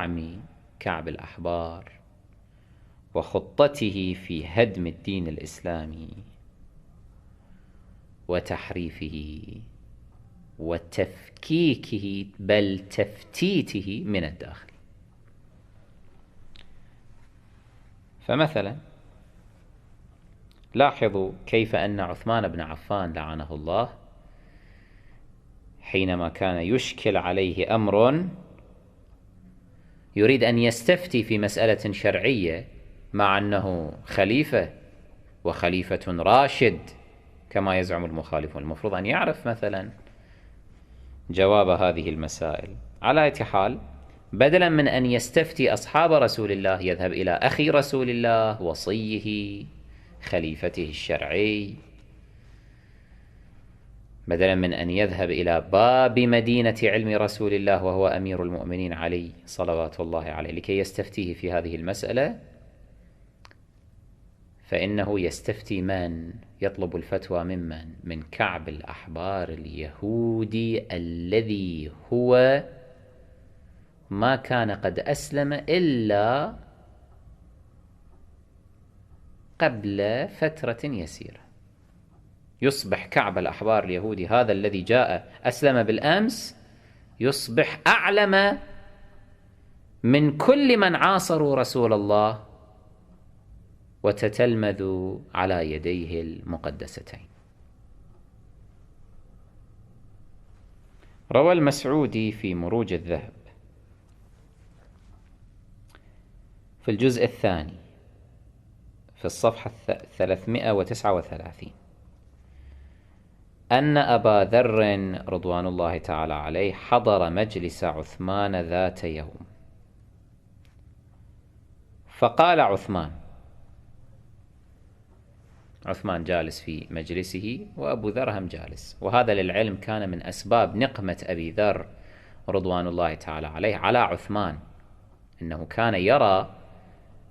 دعم كعب الأحبار وخطته في هدم الدين الإسلامي وتحريفه وتفكيكه بل تفتيته من الداخل. فمثلا لاحظوا كيف أن عثمان بن عفان لعنه الله حينما كان يشكل عليه أمر يريد أن يستفتي في مسألة شرعية مع أنه خليفة وخليفة راشد كما يزعم المخالفون، المفروض أن يعرف مثلا جواب هذه المسائل. على أي حال، بدلا من أن يستفتي أصحاب رسول الله يذهب إلى أخي رسول الله وصيه خليفته الشرعي، بدلا من أن يذهب إلى باب مدينة علم رسول الله وهو أمير المؤمنين علي صلوات الله عليه لكي يستفتيه في هذه المسألة، فإنه يستفتي من؟ يطلب الفتوى ممن؟ من كعب الأحبار اليهودي الذي هو ما كان قد أسلم إلا قبل فترة يسيرة. يصبح كعب الأحبار اليهودي هذا الذي جاء أسلم بالأمس يصبح أعلم من كل من عاصروا رسول الله وتتلمذوا على يديه المقدستين. روى المسعودي في مروج الذهب في الجزء الثاني في الصفحة 339 أن أبا ذر رضوان الله تعالى عليه حضر مجلس عثمان ذات يوم، فقال عثمان جالس في مجلسه وأبو ذر هم جالس، وهذا للعلم كان من أسباب نقمة أبي ذر رضوان الله تعالى عليه على عثمان، إنه كان يرى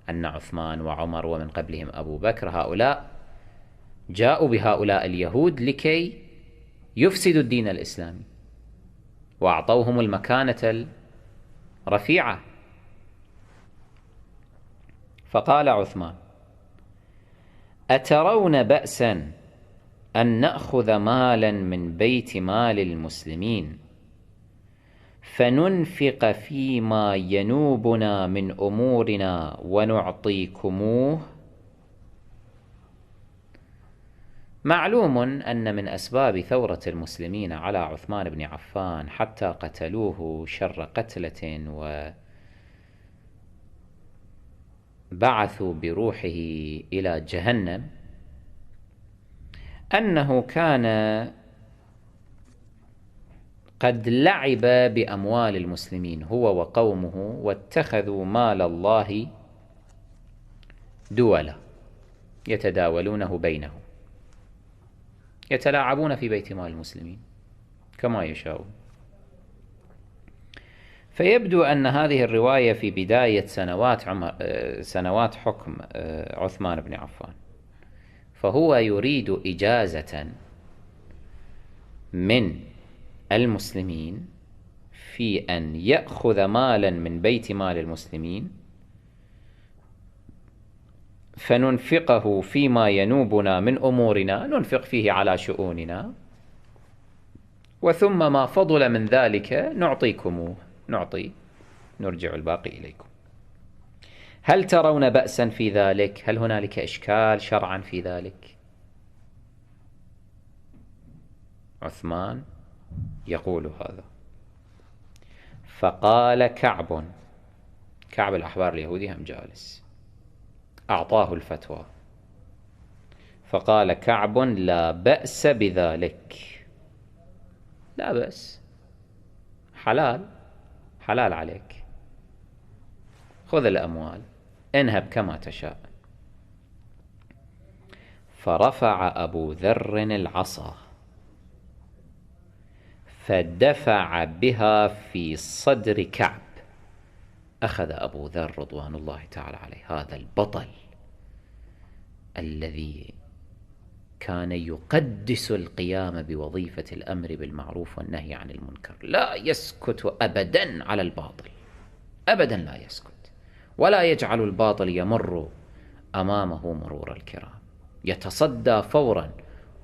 أن عثمان وعمر ومن قبلهم أبو بكر هؤلاء جاءوا بهؤلاء اليهود لكي يفسدوا الدين الإسلامي وأعطوهم المكانة الرفيعة. فقال عثمان: أترون بأسا أن نأخذ مالا من بيت مال المسلمين فننفق فيما ينوبنا من أمورنا ونعطيكموه؟ معلوم أن من أسباب ثورة المسلمين على عثمان بن عفان حتى قتلوه شر قتلة وبعثوا بروحه إلى جهنم أنه كان قد لعب بأموال المسلمين هو وقومه واتخذوا مال الله دولا يتداولونه بينهم، يتلاعبون في بيت مال المسلمين كما يشاءون. فيبدو أن هذه الرواية في بداية سنوات حكم عثمان بن عفان، فهو يريد إجازة من المسلمين في أن يأخذ مالا من بيت مال المسلمين فننفقه فيما ينوبنا من أمورنا، ننفق فيه على شؤوننا، وثم ما فضل من ذلك نعطيكموه، نرجع الباقي إليكم. هل ترون بأسا في ذلك؟ هل هنالك إشكال شرعا في ذلك؟ عثمان يقول هذا. فقال كعب الأحبار اليهودي هم جالس، أعطاه الفتوى، فقال كعب: لا بأس بذلك، لا بأس، حلال عليك، خذ الأموال انهب كما تشاء. فرفع أبو ذر العصا فدفع بها في صدر كعب. أخذ أبو ذر رضوان الله تعالى عليه، هذا البطل الذي كان يقدس القيام بوظيفة الأمر بالمعروف والنهي عن المنكر، لا يسكت أبدا على الباطل، أبدا لا يسكت، ولا يجعل الباطل يمر أمامه مرور الكرام، يتصدى فورا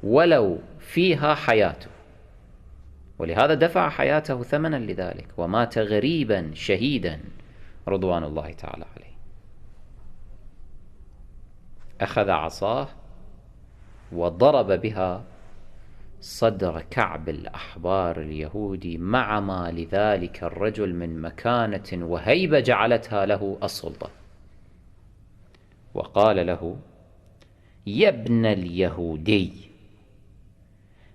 ولو فيها حياته. ولهذا دفع حياته ثمنا لذلك، ومات غريبا شهيدا رضوان الله تعالى عليه. أخذ عصاه وضرب بها صدر كعب الأحبار اليهودي، مع ما لذلك الرجل من مكانة وهيبة جعلتها له السلطة، وقال له: يا ابن اليهودي،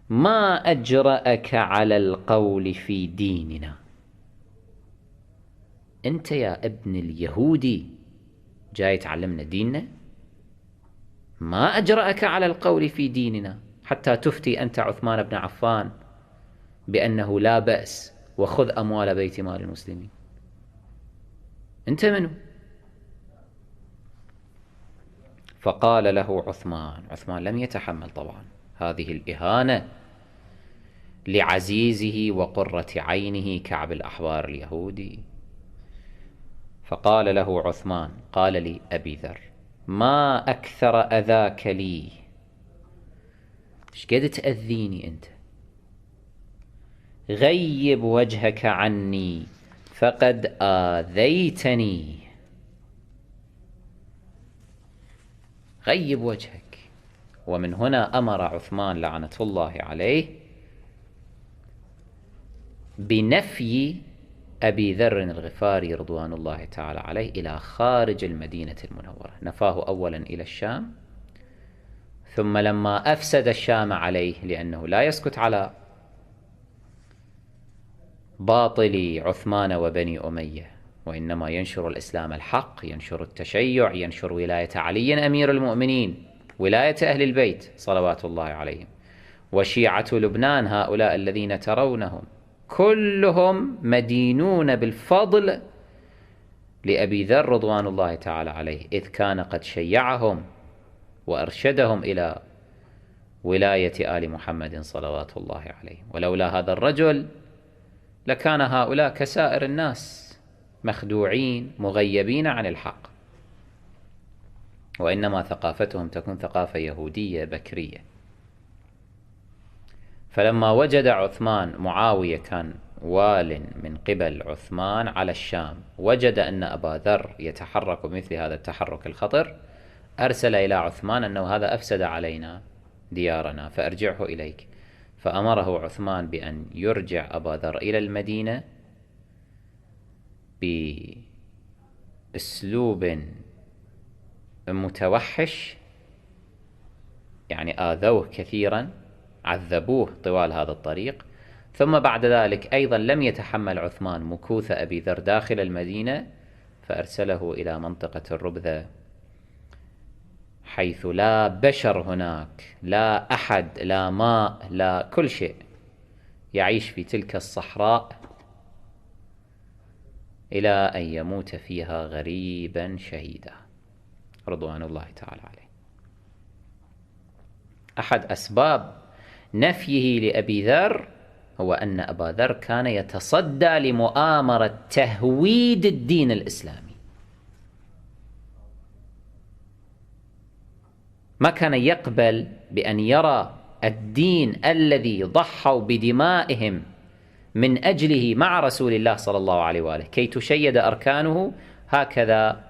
ما أجرأك على القول في ديننا؟ أنت يا ابن اليهودي جاي تعلمنا ديننا؟ ما أجرأك على القول في ديننا حتى تفتي أنت عثمان بن عفان بأنه لا بأس وخذ أموال بيت مال المسلمين؟ أنت منو؟ فقال له عثمان لم يتحمل طبعا هذه الإهانة لعزيزه وقرة عينه كعب الأحبار اليهودي، فقال له عثمان: قال لي أبي ذر: ما أكثر أذاك لي، ايش قد تأذيني أنت؟ غيب وجهك عني فقد آذيتني. غيب وجهك. ومن هنا أمر عثمان لعنة الله عليه بنفي أبي ذر الغفاري رضوان الله تعالى عليه إلى خارج المدينة المنورة. نفاه أولا إلى الشام، ثم لما أفسد الشام عليه، لأنه لا يسكت على باطل عثمان وبني أمية، وإنما ينشر الإسلام الحق، ينشر التشيع، ينشر ولاية علي أمير المؤمنين، ولاية أهل البيت صلوات الله عليهم. وشيعة لبنان هؤلاء الذين ترونهم كلهم مدينون بالفضل لأبي ذر رضوان الله تعالى عليه، إذ كان قد شيعهم وأرشدهم إلى ولاية آل محمد صلوات الله عليهم. ولولا هذا الرجل لكان هؤلاء كسائر الناس مخدوعين مغيبين عن الحق، وإنما ثقافتهم تكون ثقافة يهودية بكرية. فلما وجد عثمان، معاوية كان وال من قبل عثمان على الشام، وجد أن أبا ذر يتحرك بمثل هذا التحرك الخطر، أرسل إلى عثمان أنه هذا أفسد علينا ديارنا فأرجعه إليك. فأمره عثمان بأن يرجع أبا ذر إلى المدينة بأسلوب متوحش، يعني آذوه كثيرا، عذبوه طوال هذا الطريق. ثم بعد ذلك أيضا لم يتحمل عثمان مكوث أبي ذر داخل المدينة، فأرسله إلى منطقة الربذة، حيث لا بشر هناك، لا أحد، لا ماء، لا كل شيء، يعيش في تلك الصحراء إلى أن يموت فيها غريبا شهيدا رضوان الله تعالى عليه. أحد أسباب نفيه لأبي ذر هو أن أبا ذر كان يتصدى لمؤامرة تهويد الدين الإسلامي، ما كان يقبل بأن يرى الدين الذي ضحوا بدمائهم من أجله مع رسول الله صلى الله عليه وآله كي تشيد أركانه هكذا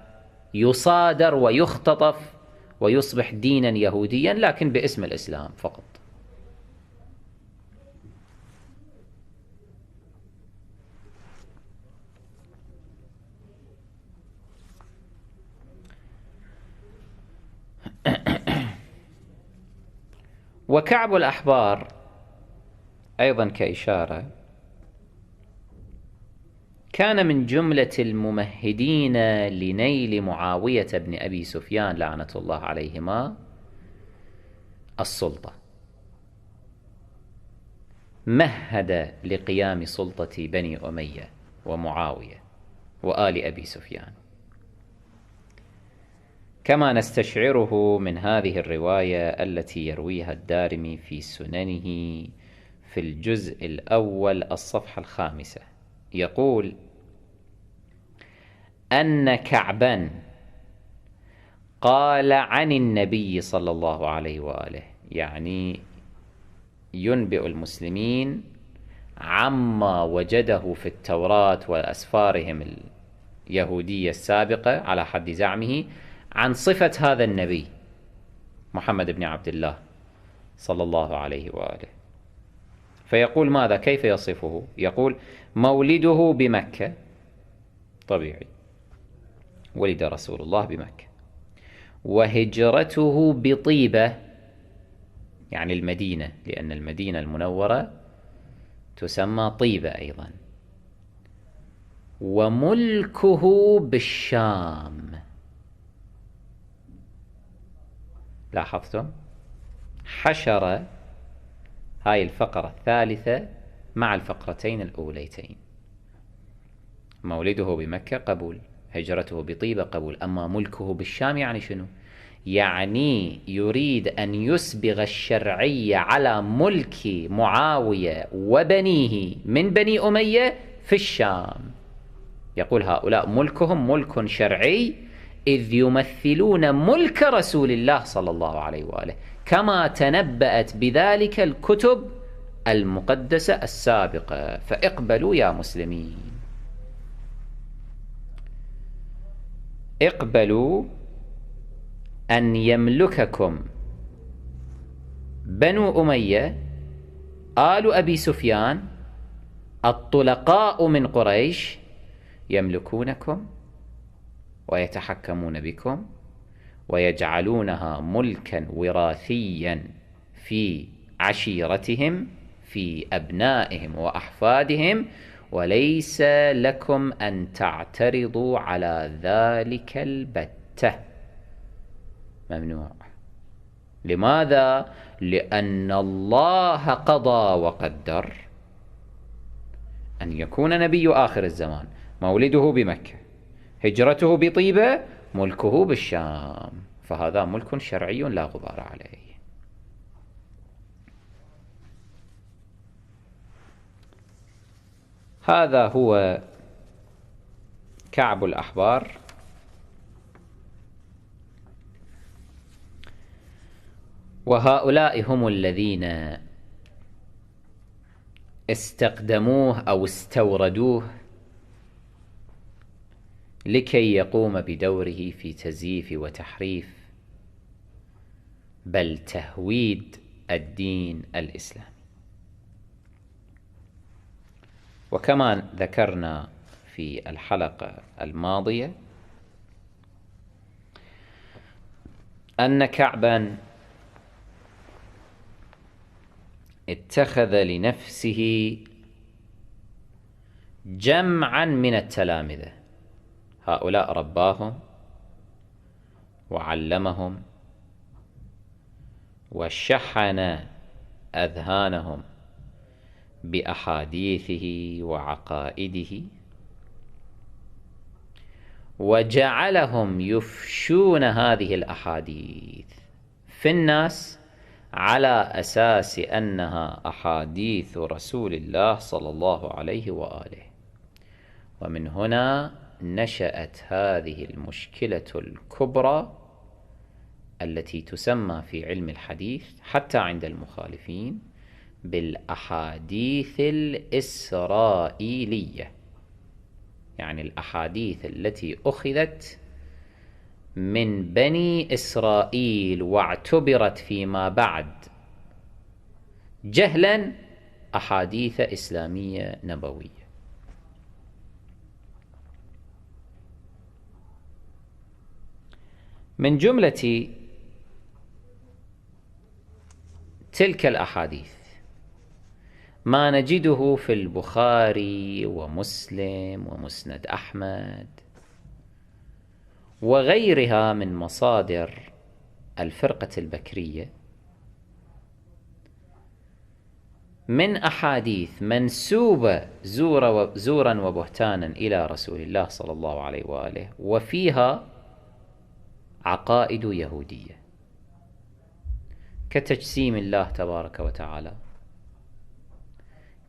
يصادر ويختطف ويصبح دينا يهوديا لكن باسم الإسلام فقط. وكعب الأحبار أيضا كإشارة كان من جملة الممهدين لنيل معاوية بن أبي سفيان لعنة الله عليهما السلطة، مهد لقيام سلطة بني أمية ومعاوية وآل أبي سفيان، كما نستشعره من هذه الرواية التي يرويها الدارمي في سننه في الجزء الأول الصفحة 5. يقول: أن كعبا قال عن النبي صلى الله عليه وآله، يعني ينبئ المسلمين عما وجده في التوراة وأسفارهم اليهودية السابقة على حد زعمه عن صفة هذا النبي محمد بن عبد الله صلى الله عليه وآله. فيقول ماذا؟ كيف يصفه؟ يقول مولده بمكة، طبيعي، ولد رسول الله بمكة، وهجرته بطيبة، يعني المدينة، لأن المدينة المنورة تسمى طيبة أيضا، وملكه بالشام. لاحظتم؟ حشر هاي الفقرة الثالثة مع الفقرتين الأوليتين. مولده بمكة قبول، هجرته بطيبة قبول، أما ملكه بالشام يعني شنو؟ يعني يريد أن يسبغ الشرعية على ملك معاوية وبنيه من بني أمية في الشام. يقول هؤلاء ملكهم ملك شرعي، إذ يمثلون ملك رسول الله صلى الله عليه وآله، كما تنبأت بذلك الكتب المقدسة السابقة. فاقبلوا يا مسلمين، اقبلوا أن يملككم بنو أمية، آل أبي سفيان، الطلقاء من قريش، يملكونكم ويتحكمون بكم ويجعلونها ملكا وراثيا في عشيرتهم، في أبنائهم وأحفادهم، وليس لكم أن تعترضوا على ذلك البتة. ممنوع. لماذا؟ لأن الله قضى وقدر أن يكون نبي آخر الزمان مولده بمكة، هجرته بطيبة، ملكه بالشام، فهذا ملك شرعي لا غبار عليه. هذا هو كعب الأحبار. وهؤلاء هم الذين استقدموه أو استوردوه لكي يقوم بدوره في تزييف وتحريف، بل تهويد الدين الإسلامي. وكما ذكرنا في الحلقة الماضية أن كعبا اتخذ لنفسه جمعا من التلامذة، هؤلاء رباهم وعلمهم وشحن أذهانهم بأحاديثه وعقائده، وجعلهم يفشون هذه الأحاديث في الناس على أساس أنها أحاديث رسول الله صلى الله عليه وآله. ومن هنا نشأت هذه المشكلة الكبرى التي تسمى في علم الحديث حتى عند المخالفين بالأحاديث الإسرائيلية، يعني الأحاديث التي أخذت من بني إسرائيل واعتبرت فيما بعد جهلا أحاديث إسلامية نبوية. من جملة تلك الأحاديث ما نجده في البخاري ومسلم ومسند أحمد وغيرها من مصادر الفرقة البكرية، من أحاديث منسوبة زورا وبهتانا إلى رسول الله صلى الله عليه وآله، وفيها عقائد يهودية كتجسيم الله تبارك وتعالى،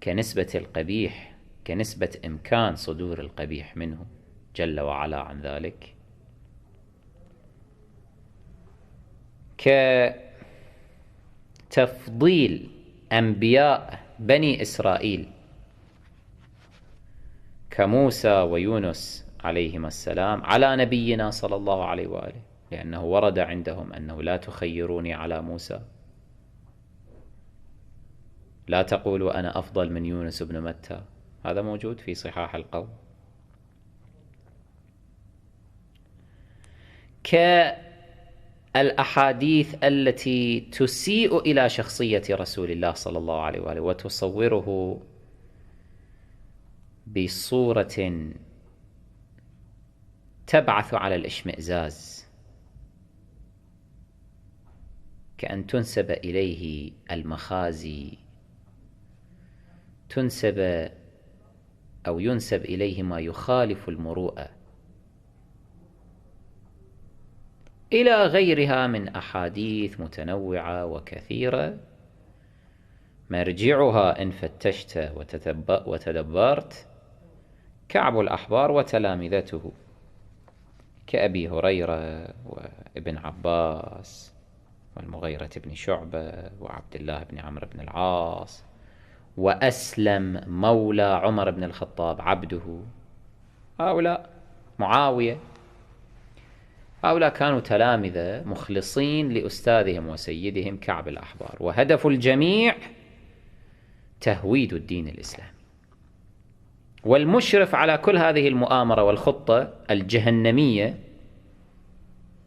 كنسبة القبيح، كنسبة إمكان صدور القبيح منه، جل وعلا عن ذلك، كتفضيل أنبياء بني إسرائيل كموسى ويونس عليهما السلام على نبينا صلى الله عليه وآله، لأنه ورد عندهم أنه لا تخيروني على موسى، لا تقولوا أنا أفضل من يونس بن متى، هذا موجود في صحاح القول. كالأحاديث التي تسيء إلى شخصية رسول الله صلى الله عليه وآله وتصوره بصورة تبعث على الاشمئزاز، كأن تنسب إليه المخازي، ينسب إليه ما يخالف المروءة، إلى غيرها من أحاديث متنوعة وكثيرة، مرجعها إن فتشت وتدبرت كعب الأحبار وتلامذته كأبي هريرة وابن عباس والمغيرة بن شعبة وعبد الله بن عمرو بن العاص وأسلم مولى عمر بن الخطاب عبده، هؤلاء معاوية، هؤلاء كانوا تلامذة مخلصين لأستاذهم وسيدهم كعب الأحبار، وهدف الجميع تهويد الدين الإسلامي. والمشرف على كل هذه المؤامرة والخطة الجهنمية،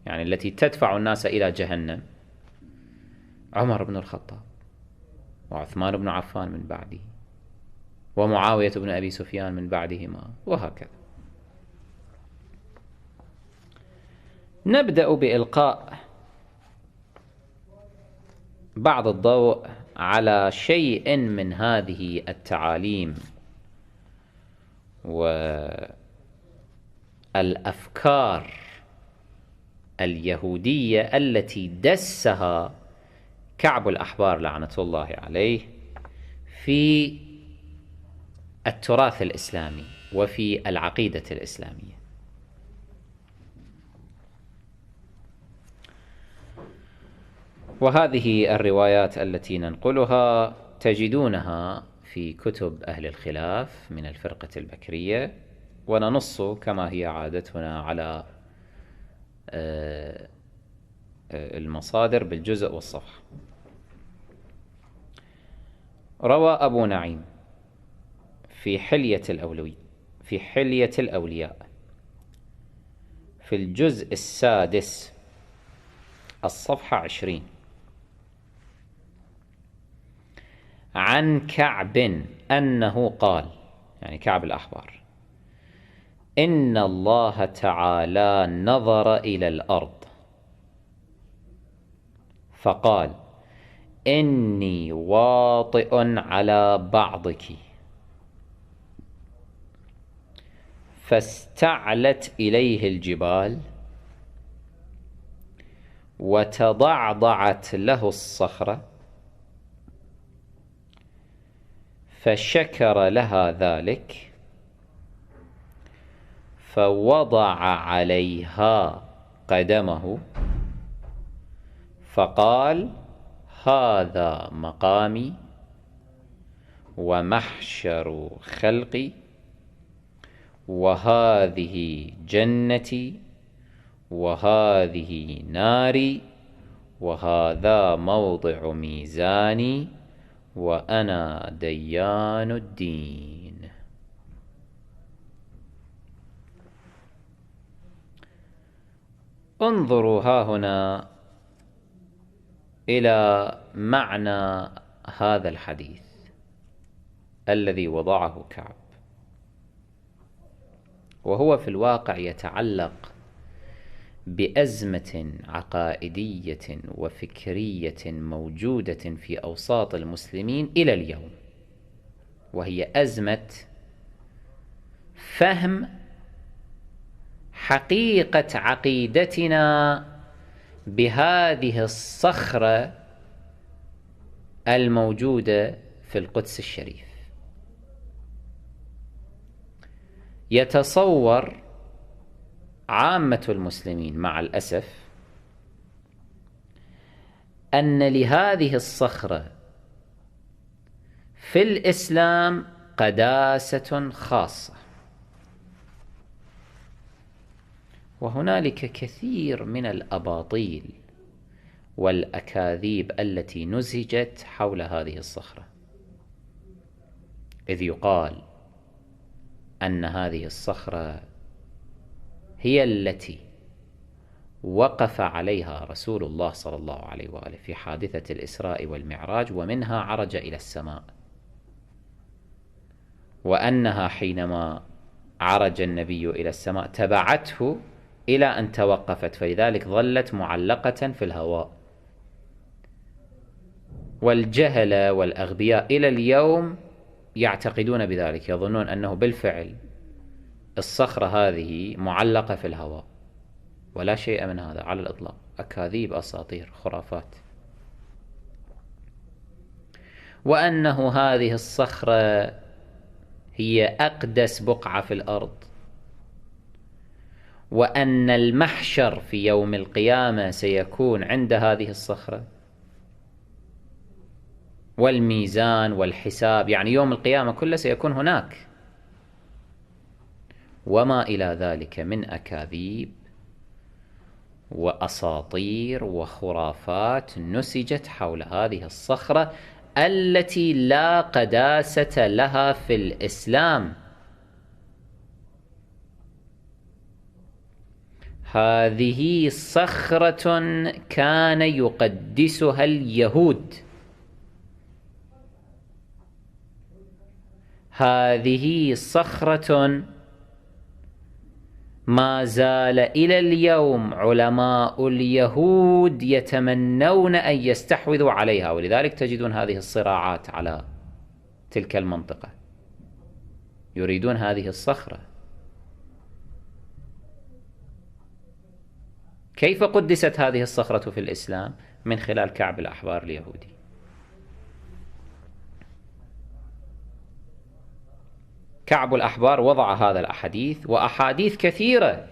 يعني التي تدفع الناس إلى جهنم، عمر بن الخطاب وعثمان بن عفان من بعده ومعاوية بن أبي سفيان من بعدهما، وهكذا. نبدأ بإلقاء بعض الضوء على شيء من هذه التعاليم والأفكار اليهودية التي دسها كعب الأحبار لعنة الله عليه في التراث الإسلامي وفي العقيدة الإسلامية. وهذه الروايات التي ننقلها تجدونها في كتب أهل الخلاف من الفرقة البكرية، وننص كما هي عادتنا على المصادر بالجزء والصفحة. روى أبو نعيم في حلية الأولياء في الجزء السادس الصفحة 20 عن كعب أنه قال، يعني كعب الأحبار، إن الله تعالى نظر إلى الأرض فقال إني واطئ على بعضك، فاستعلت إليه الجبال وتضعضعت له الصخرة، فشكر لها ذلك فوضع عليها قدمه فقال هذا مقامي ومحشر خلقي، وهذه جنتي وهذه ناري، وهذا موضع ميزاني، وأنا ديان الدين. انظروا ها هنا إلى معنى هذا الحديث الذي وضعه كعب، وهو في الواقع يتعلق بأزمة عقائدية وفكرية موجودة في أوساط المسلمين إلى اليوم، وهي أزمة فهم حقيقة عقيدتنا بهذه الصخرة الموجودة في القدس الشريف. يتصور عامة المسلمين مع الأسف أن لهذه الصخرة في الإسلام قداسة خاصة، وهنالك كثير من الأباطيل والأكاذيب التي نسجت حول هذه الصخرة، إذ يقال أن هذه الصخرة هي التي وقف عليها رسول الله صلى الله عليه وآله في حادثة الإسراء والمعراج، ومنها عرج إلى السماء، وأنها حينما عرج النبي إلى السماء تبعته إلى أن توقفت، فلذلك ظلت معلقة في الهواء. والجهلة والأغبياء إلى اليوم يعتقدون بذلك، يظنون أنه بالفعل الصخرة هذه معلقة في الهواء، ولا شيء من هذا على الإطلاق، أكاذيب، أساطير، خرافات. وأنه هذه الصخرة هي أقدس بقعة في الأرض، وأن المحشر في يوم القيامة سيكون عند هذه الصخرة، والميزان والحساب، يعني يوم القيامة كله سيكون هناك، وما إلى ذلك من أكاذيب وأساطير وخرافات نسجت حول هذه الصخرة التي لا قداسة لها في الإسلام. هذه صخرة كان يقدسها اليهود، هذه صخرة ما زال إلى اليوم علماء اليهود يتمنون أن يستحوذوا عليها، ولذلك تجدون هذه الصراعات على تلك المنطقة، يريدون هذه الصخرة. كيف قدست هذه الصخرة في الإسلام؟ من خلال كعب الأحبار اليهودي. كعب الأحبار وضع هذا الأحاديث وأحاديث كثيرة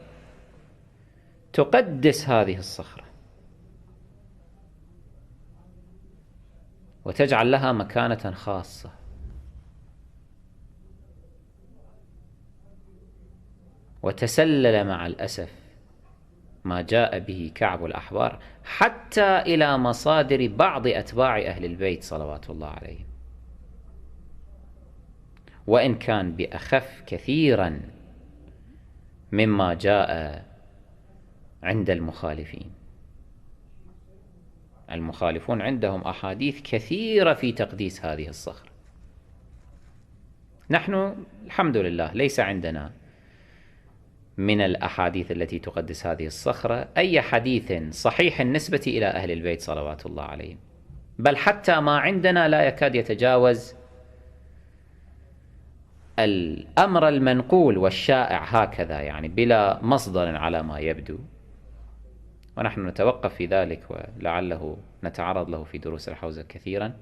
تقدس هذه الصخرة وتجعل لها مكانة خاصة. وتسلل مع الأسف ما جاء به كعب الأحبار حتى إلى مصادر بعض أتباع أهل البيت صلوات الله عليهم، وإن كان بأخف كثيرا مما جاء عند المخالفين. المخالفون عندهم أحاديث كثيرة في تقديس هذه الصخرة. نحن الحمد لله ليس عندنا من الأحاديث التي تقدس هذه الصخرة أي حديث صحيح النسبة إلى أهل البيت صلوات الله عليهم، بل حتى ما عندنا لا يكاد يتجاوز الأمر المنقول والشائع هكذا، يعني بلا مصدر على ما يبدو. ونحن نتوقف في ذلك، ولعله نتعرض له في دروس الحوزة كثيرا،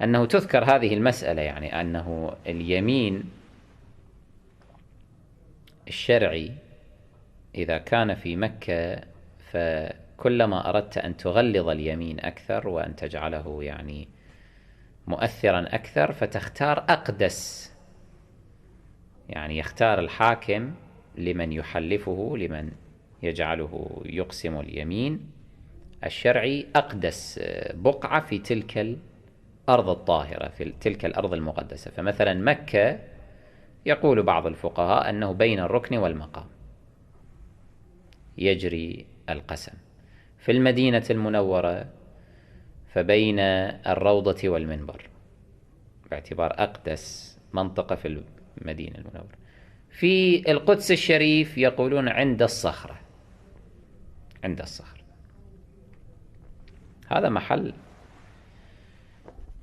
أنه تذكر هذه المسألة، يعني أنه اليمين الشرعي إذا كان في مكة فكلما أردت أن تغلظ اليمين أكثر وأن تجعله يعني مؤثرا أكثر فتختار أقدس، يعني يختار الحاكم لمن يحلفه، لمن يجعله يقسم اليمين الشرعي أقدس بقعة في تلك الأرض الطاهرة، في تلك الأرض المقدسة. فمثلا مكة يقول بعض الفقهاء أنه بين الركن والمقام يجري القسم، في المدينة المنورة فبين الروضة والمنبر باعتبار أقدس منطقة في المدينة المنورة. في القدس الشريف يقولون عند الصخرة، عند الصخرة. هذا محل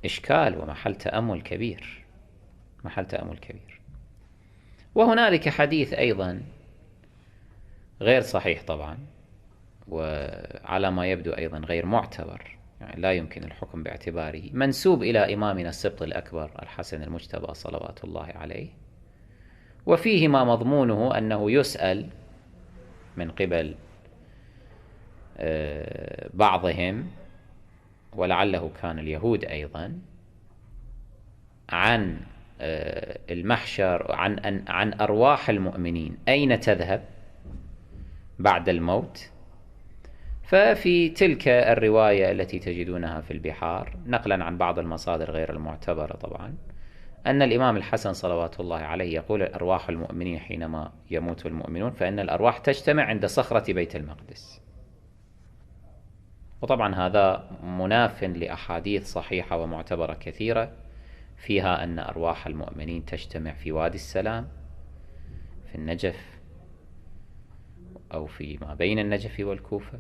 إشكال ومحل تأمل كبير، محل تأمل كبير. وهنالك حديث أيضا غير صحيح طبعا، وعلى ما يبدو أيضا غير معتبر، يعني لا يمكن الحكم باعتباره، منسوب إلى إمامنا السبط الأكبر الحسن المجتبى صلوات الله عليه، وفيهما مضمونه أنه يسأل من قبل بعضهم، ولعله كان اليهود أيضا، عن المحشر، عن أرواح المؤمنين أين تذهب بعد الموت. ففي تلك الرواية التي تجدونها في البحار نقلا عن بعض المصادر غير المعتبرة طبعا، أن الإمام الحسن صلوات الله عليه يقول: أرواح المؤمنين حينما يموت المؤمنون فإن الأرواح تجتمع عند صخرة بيت المقدس. وطبعا هذا مناف لأحاديث صحيحة ومعتبرة كثيرة فيها أن أرواح المؤمنين تجتمع في وادي السلام في النجف أو في ما بين النجف والكوفة،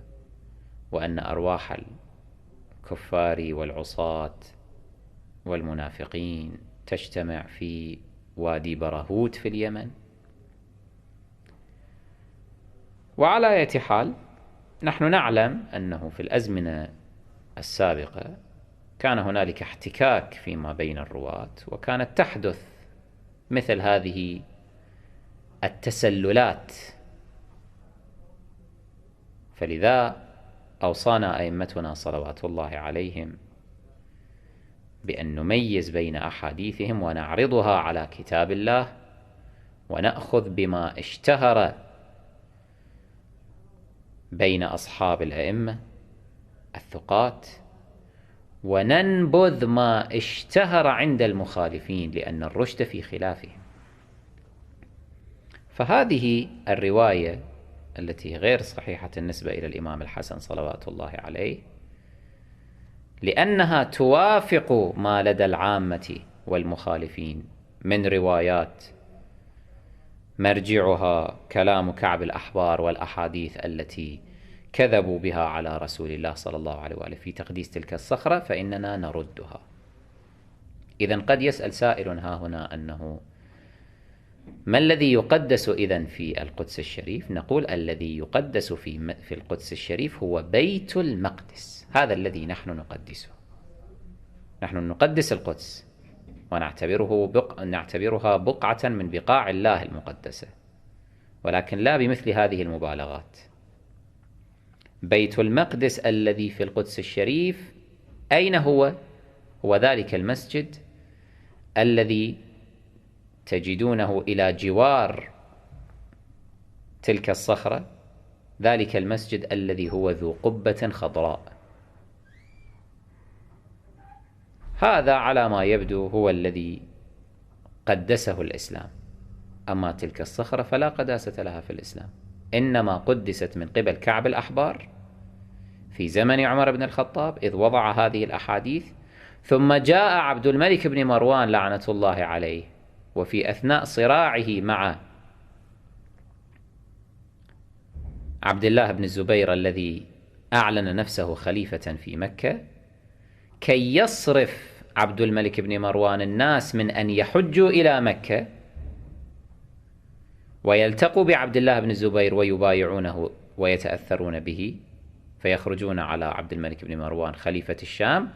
وأن أرواح الكفار والعصاة والمنافقين تجتمع في وادي برهوت في اليمن. وعلى أي حال نحن نعلم أنه في الأزمنة السابقة كان هنالك احتكاك فيما بين الرواة، وكانت تحدث مثل هذه التسللات. فلذا أوصانا أئمتنا صلوات الله عليهم بأن نميز بين أحاديثهم ونعرضها على كتاب الله، ونأخذ بما اشتهر بين أصحاب الأئمة الثقات، وننبذ ما اشتهر عند المخالفين، لأن الرشد في خلافهم. فهذه الرواية التي غير صحيحة النسبة إلى الإمام الحسن صلوات الله عليه، لأنها توافق ما لدى العامة والمخالفين من روايات مرجعها كلام كعب الأحبار والأحاديث التي كذبوا بها على رسول الله صلى الله عليه وآله في تقديس تلك الصخرة، فإننا نردها. إذن قد يسأل سائل ها هنا أنه ما الذي يقدس إذن في القدس الشريف؟ نقول الذي يقدس في القدس الشريف هو بيت المقدس، هذا الذي نحن نقدسه. نحن نقدس القدس ونعتبرها بقعة من بقاع الله المقدسة، ولكن لا بمثل هذه المبالغات. بيت المقدس الذي في القدس الشريف أين هو؟ هو ذلك المسجد الذي تجدونه إلى جوار تلك الصخرة، ذلك المسجد الذي هو ذو قبة خضراء. هذا على ما يبدو هو الذي قدسه الإسلام. أما تلك الصخرة فلا قداسة لها في الإسلام، إنما قدست من قبل كعب الأحبار في زمن عمر بن الخطاب إذ وضع هذه الأحاديث، ثم جاء عبد الملك بن مروان لعنة الله عليه وفي أثناء صراعه مع عبد الله بن الزبير الذي أعلن نفسه خليفة في مكة، كي يصرف عبد الملك بن مروان الناس من أن يحجوا إلى مكة ويلتقوا بعبد الله بن الزبير ويبايعونه ويتأثرون به فيخرجون على عبد الملك بن مروان خليفة الشام،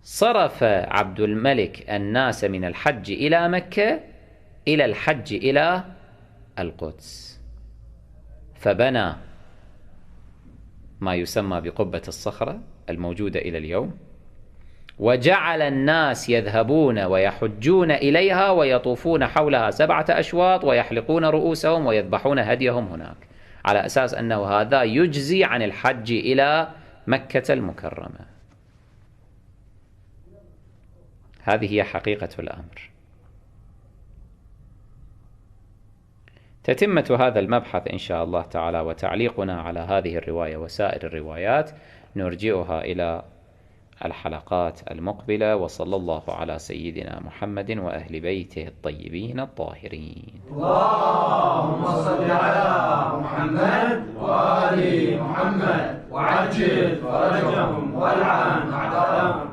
صرف عبد الملك الناس من الحج إلى مكة إلى الحج إلى القدس، فبنى ما يسمى بقبة الصخرة الموجودة إلى اليوم، وجعل الناس يذهبون ويحجون إليها ويطوفون حولها 7 أشواط ويحلقون رؤوسهم ويذبحون هديهم هناك، على أساس أنه هذا يجزي عن الحج إلى مكة المكرمة. هذه هي حقيقة الأمر. تتمة هذا المبحث إن شاء الله تعالى وتعليقنا على هذه الرواية وسائر الروايات نرجئها إلى الحلقات المقبلة، وصلى الله على سيدنا محمد وأهل بيته الطيبين الطاهرين. اللهم صل على محمد وآل محمد وعجل فرجهم والعن أعداءهم.